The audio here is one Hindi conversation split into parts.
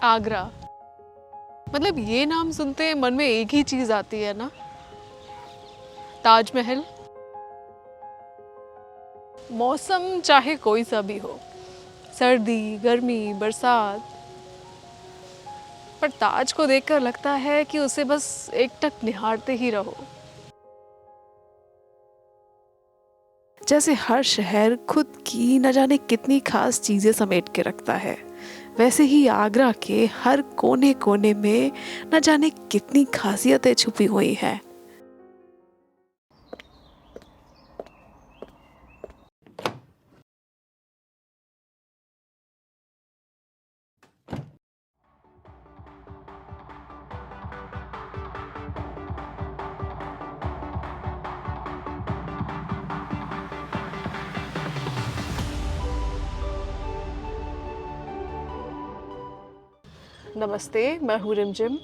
आगरा, मतलब ये नाम सुनते मन में एक ही चीज आती है ना, ताजमहल। मौसम चाहे कोई सा भी हो, सर्दी, गर्मी, बरसात, पर ताज को देखकर लगता है कि उसे बस एकटक निहारते ही रहो। जैसे हर शहर खुद की न जाने कितनी खास चीजें समेट के रखता है, वैसे ही आगरा के हर कोने कोने में न जाने कितनी खासियतें छुपी हुई हैं। नमस्ते, मैं हूँ रिमझिम।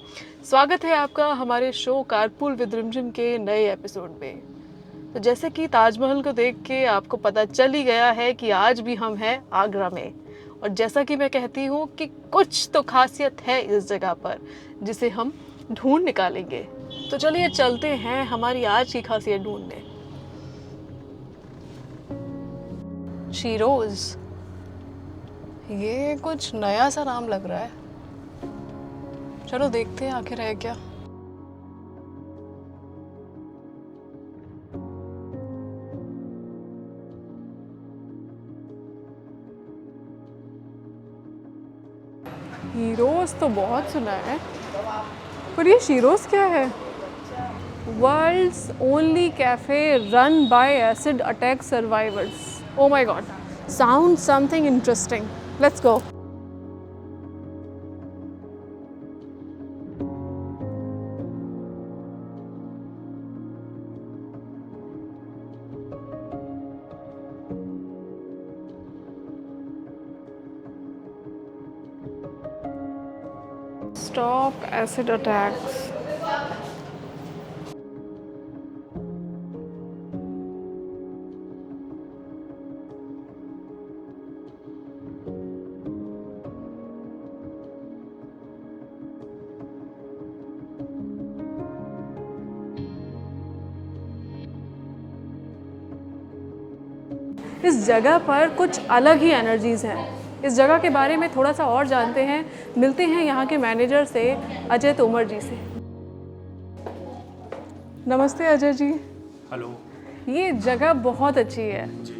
स्वागत है आपका हमारे शो कारपूल विद रिमझिम के नए एपिसोड में। तो जैसे कि ताजमहल को देख के आपको पता चल ही गया है कि आज भी हम हैं आगरा में, और जैसा कि मैं कहती हूँ कि कुछ तो खासियत है इस जगह पर जिसे हम ढूंढ निकालेंगे। तो चलिए चलते हैं हमारी आज की खासियत ढूंढने। शीरोज, ये कुछ नया सा नाम लग रहा है। चलो देखते हैं आखिर है क्या। हीरोज तो बहुत सुना है, पर ये शीरोज क्या है? World's only cafe run by acid attack survivors. Oh my god, sound something interesting. Let's go. Stop acid attacks. इस जगह पर कुछ अलग ही एनर्जीज हैं। इस जगह के बारे में थोड़ा सा और जानते हैं, मिलते हैं यहाँ के मैनेजर से, अजय तोमर जी से। नमस्ते अजय जी। हेलो। ये जगह बहुत अच्छी है, जी।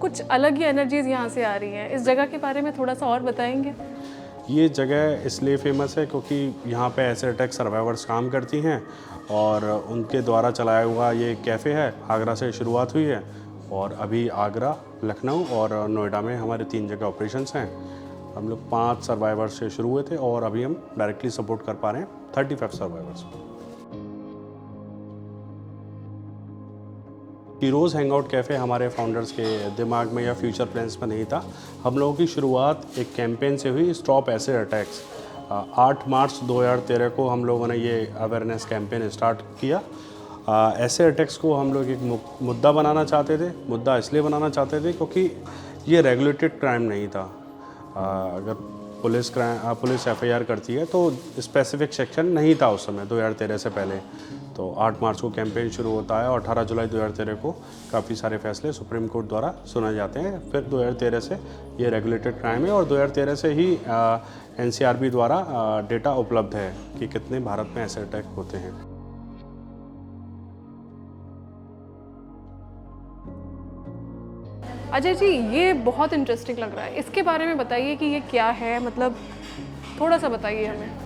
कुछ अलग ही एनर्जीज यहाँ से आ रही हैं। इस जगह के बारे में थोड़ा सा और बताएंगे? ये जगह इसलिए फेमस है क्योंकि यहाँ पे एसिड अटैक सर्वाइवर्स काम करती हैं और उनके द्वारा चलाया हुआ ये कैफ़े है। आगरा से शुरुआत हुई है और अभी आगरा, लखनऊ और नोएडा में हमारे 3 जगह ऑपरेशंस हैं। हम लोग 5 सर्वाइवर्स से शुरू हुए थे और अभी हम डायरेक्टली सपोर्ट कर पा रहे हैं 35 सर्वाइवर्स। हीरोज़ हैंगआउट कैफ़े हमारे फाउंडर्स के दिमाग में या फ्यूचर प्लान्स में नहीं था। हम लोगों की शुरुआत एक कैंपेन से हुई, स्टॉप एसिड अटैक्स। 8 मार्च 2013 को हम लोगों ने ये अवेयरनेस कैंपेन स्टार्ट किया। एसिड अटैक्स को हम लोग एक मुद्दा बनाना चाहते थे। मुद्दा इसलिए बनाना चाहते थे क्योंकि ये रेगुलेटेड क्राइम नहीं था। अगर पुलिस एफआईआर करती है तो स्पेसिफिक सेक्शन नहीं था उस समय 2013 से पहले। तो 8 मार्च को कैंपेन शुरू होता है और 18 जुलाई 2013 को काफ़ी सारे फैसले सुप्रीम कोर्ट द्वारा सुने जाते हैं। फिर 2013 से ये रेगुलेटेड क्राइम है और 2013 से ही एनसीआरबी द्वारा डेटा उपलब्ध है कि कितने भारत में ऐसे अटैक होते हैं। अजय जी, ये बहुत इंटरेस्टिंग लग रहा है, इसके बारे में बताइए कि ये क्या है, मतलब थोड़ा सा बताइए हमें।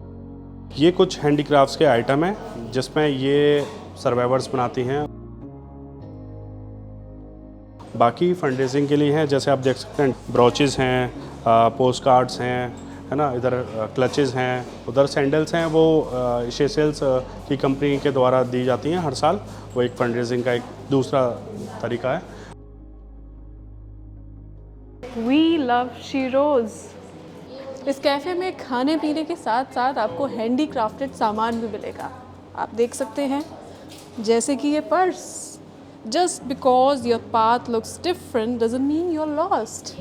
ये कुछ हैंडीक्राफ्ट्स के आइटम हैं जिसमें ये सर्वाइवर्स बनाती हैं। बाकी फंड रेजिंग के लिए हैं, जैसे आप देख सकते हैं ब्रोचेज़ हैं, पोस्ट कार्ड्स हैं, है ना, इधर क्लचेज़ हैं, उधर सैंडल्स हैं। वो शेसेल्स की कंपनी के द्वारा दी जाती हैं हर साल। वो एक फंड रेजिंग का एक दूसरा तरीका है। We love Sheroes. इस कैफ़े में खाने पीने के साथ साथ आपको हैंडी क्राफ्टेड सामान भी मिलेगा। आप देख सकते हैं, जैसे कि ये purse. Just because your path looks different doesn't mean you are lost.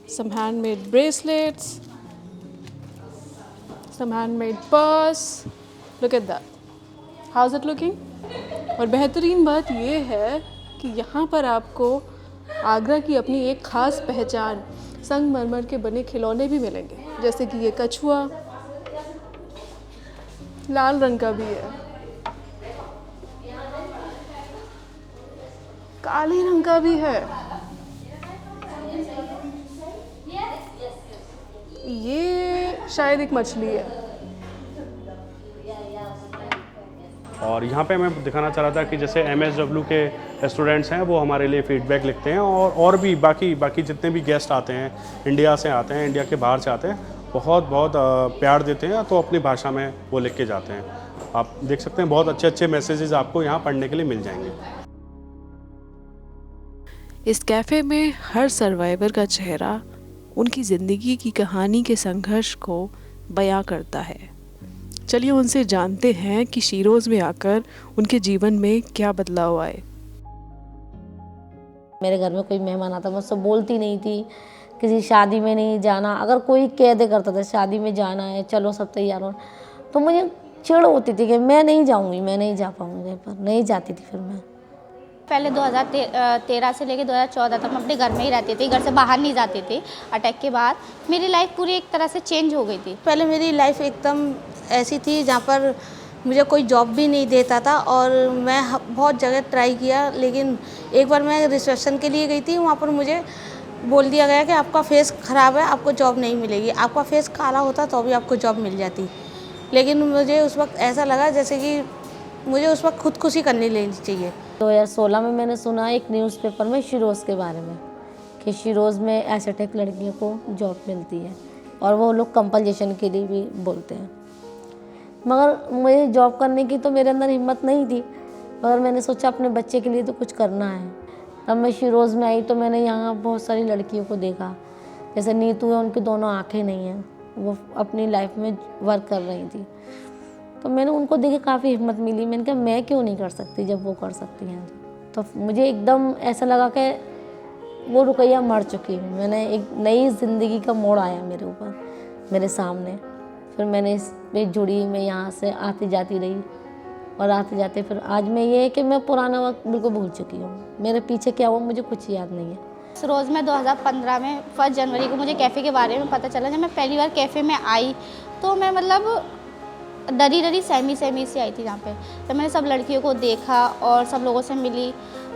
Some handmade bracelets, some handmade purse. Look at that. How's it looking? और बेहतरीन बात ये है कि यहाँ पर आपको आगरा की अपनी एक ख़ास पहचान संगमरमर के बने खिलौने भी मिलेंगे, जैसे कि ये कछुआ लाल रंग का भी है, काले रंग का भी है, ये शायद एक मछली है। और यहाँ पे मैं दिखाना चाह रहा था कि जैसे MSW के स्टूडेंट्स हैं वो हमारे लिए फीडबैक लिखते हैं, और भी बाकी जितने भी गेस्ट आते हैं, इंडिया से आते हैं, इंडिया के बाहर से आते हैं, बहुत प्यार देते हैं, तो अपनी भाषा में वो लिख के जाते हैं। आप देख सकते हैं बहुत अच्छे मैसेजेस आपको यहाँ पढ़ने के लिए मिल जाएंगे। इस कैफ़े में हर सर्वाइवर का चेहरा उनकी ज़िंदगी की कहानी के संघर्ष को बयां करता है। चलिए उनसे जानते हैं कि शीरोज़ में आकर उनके जीवन में क्या बदलाव आए। मेरे घर में कोई मेहमान आता, मैं उससे बोलती नहीं थी, किसी शादी में नहीं जाना। अगर कोई कह दे करता था शादी में जाना है, चलो सब तैयार हो, तो मुझे चिढ़ होती थी कि मैं नहीं जाऊंगी, मैं नहीं जा पाऊंगी, पर नहीं जाती थी। फिर मैं पहले 2013 से लेकर 2014 तक मैं अपने घर में ही रहती थी, घर से बाहर नहीं जाती थी। अटैक के बाद मेरी लाइफ पूरी एक तरह से चेंज हो गई थी। पहले मेरी लाइफ एकदम ऐसी थी जहाँ पर मुझे कोई जॉब भी नहीं देता था, और मैं बहुत जगह ट्राई किया, लेकिन एक बार मैं रिसेप्शन के लिए गई थी, वहाँ पर मुझे बोल दिया गया कि आपका फेस ख़राब है, आपको जॉब नहीं मिलेगी। आपका फेस काला होता तो भी आपको जॉब मिल जाती। लेकिन मुझे उस वक्त ऐसा लगा जैसे कि मुझे उस वक्त खुदकुशी करनी लेनी चाहिए। 2016 में मैंने सुना एक न्यूज़पेपर में शीरोज़ के बारे में कि शीरोज़ में एसटेक लड़कियों को जॉब मिलती है, और वो लोग कंपल्सेशन के लिए भी बोलते हैं। मगर मुझे जॉब करने की तो मेरे अंदर हिम्मत नहीं थी, मगर मैंने सोचा अपने बच्चे के लिए तो कुछ करना है। तब मैं शीरोज़ में आई तो मैंने यहाँ बहुत सारी लड़कियों को देखा, जैसे नीतू है, उनकी दोनों आँखें नहीं हैं, वो अपनी लाइफ में वर्क कर रही थी। तो मैंने उनको देख के काफ़ी हिम्मत मिली। मैंने कहा मैं क्यों नहीं कर सकती जब वो कर सकती हैं। तो मुझे एकदम ऐसा लगा कि वो रुकैया मर चुकी हूँ। मैंने एक नई ज़िंदगी का मोड़ आया मेरे ऊपर, मेरे सामने। फिर मैंने इस पे जुड़ी, मैं यहाँ से आती जाती रही, और आते जाते फिर आज मैं ये है कि मैं पुराना वक्त बिल्कुल भूल चुकी हूँ। मेरे पीछे क्या हुआ मुझे कुछ याद नहीं है। रोज़ में 2015 में 1 जनवरी को मुझे कैफ़े के बारे में पता चला। जब मैं पहली बार कैफ़े में आई तो मैं मतलब डरी सहमी सी आई थी। जहाँ पे जब मैंने सब लड़कियों को देखा और सब लोगों से मिली,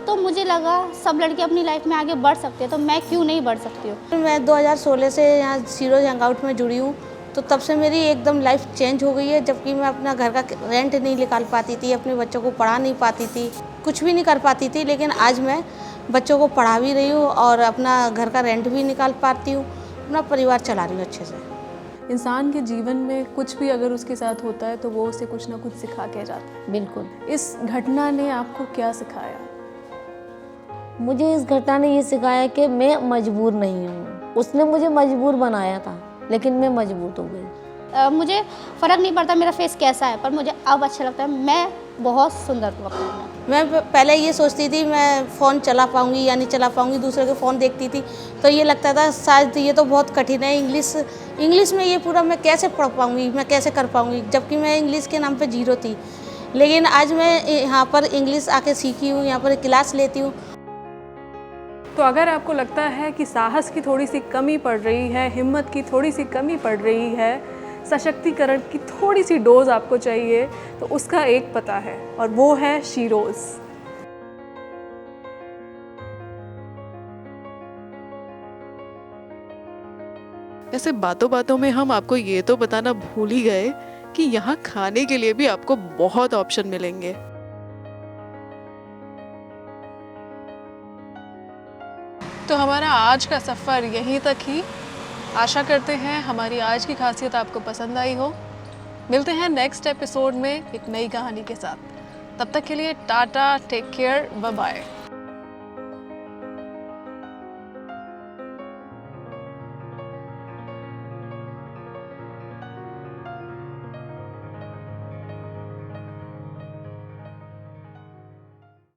तो मुझे लगा सब लड़के अपनी लाइफ में आगे बढ़ सकते हैं, तो मैं क्यों नहीं बढ़ सकती हूँ। मैं 2016 से यहाँ शीरोज़ हैंगआउट में जुड़ी हूँ, तो तब से मेरी एकदम लाइफ चेंज हो गई है। जबकि मैं अपना घर का रेंट नहीं निकाल पाती थी, अपने बच्चों को पढ़ा नहीं पाती थी, कुछ भी नहीं कर पाती थी, लेकिन आज मैं बच्चों को पढ़ा भी रही हूँ और अपना घर का रेंट भी निकाल पाती हूँ, अपना परिवार चला रही हूँ अच्छे से। इंसान के जीवन में कुछ भी अगर उसके साथ होता है तो वो उसे कुछ ना कुछ सिखा के जाता है। बिल्कुल। इस घटना ने आपको क्या सिखाया? मुझे इस घटना ने ये सिखाया कि मैं मजबूर नहीं हूँ। उसने मुझे मजबूर बनाया था, लेकिन मैं मजबूत हो गई। मुझे फ़र्क नहीं पड़ता मेरा फेस कैसा है, पर मुझे अब अच्छा लगता है मैं बहुत सुंदर हूँ अपने में। मैं पहले ये सोचती थी मैं फ़ोन चला पाऊँगी या नहीं चला पाऊँगी, दूसरे के फ़ोन देखती थी तो ये लगता था शायद ये तो बहुत कठिन है, इंग्लिश में ये पूरा मैं कैसे पढ़ पाऊँगी, मैं कैसे कर पाऊँगी, जबकि मैं इंग्लिश के नाम पे 0 थी। लेकिन आज मैं यहाँ पर इंग्लिश आके सीखी हूँ, यहाँ पर क्लास लेती हूँ। तो अगर आपको लगता है कि साहस की थोड़ी सी कमी पड़ रही है, हिम्मत की थोड़ी सी कमी पड़ रही है, सशक्तिकरण की थोड़ी सी डोज आपको चाहिए, तो उसका एक पता है और वो है शीरोज़। ऐसे बातों बातों में हम आपको ये तो बताना भूल ही गए कि यहाँ खाने के लिए भी आपको बहुत ऑप्शन मिलेंगे। तो हमारा आज का सफ़र यहीं तक ही। आशा करते हैं हमारी आज की खासियत आपको पसंद आई हो। मिलते हैं नेक्स्ट एपिसोड में एक नई कहानी के साथ। तब तक के लिए tata, take care, bye bye.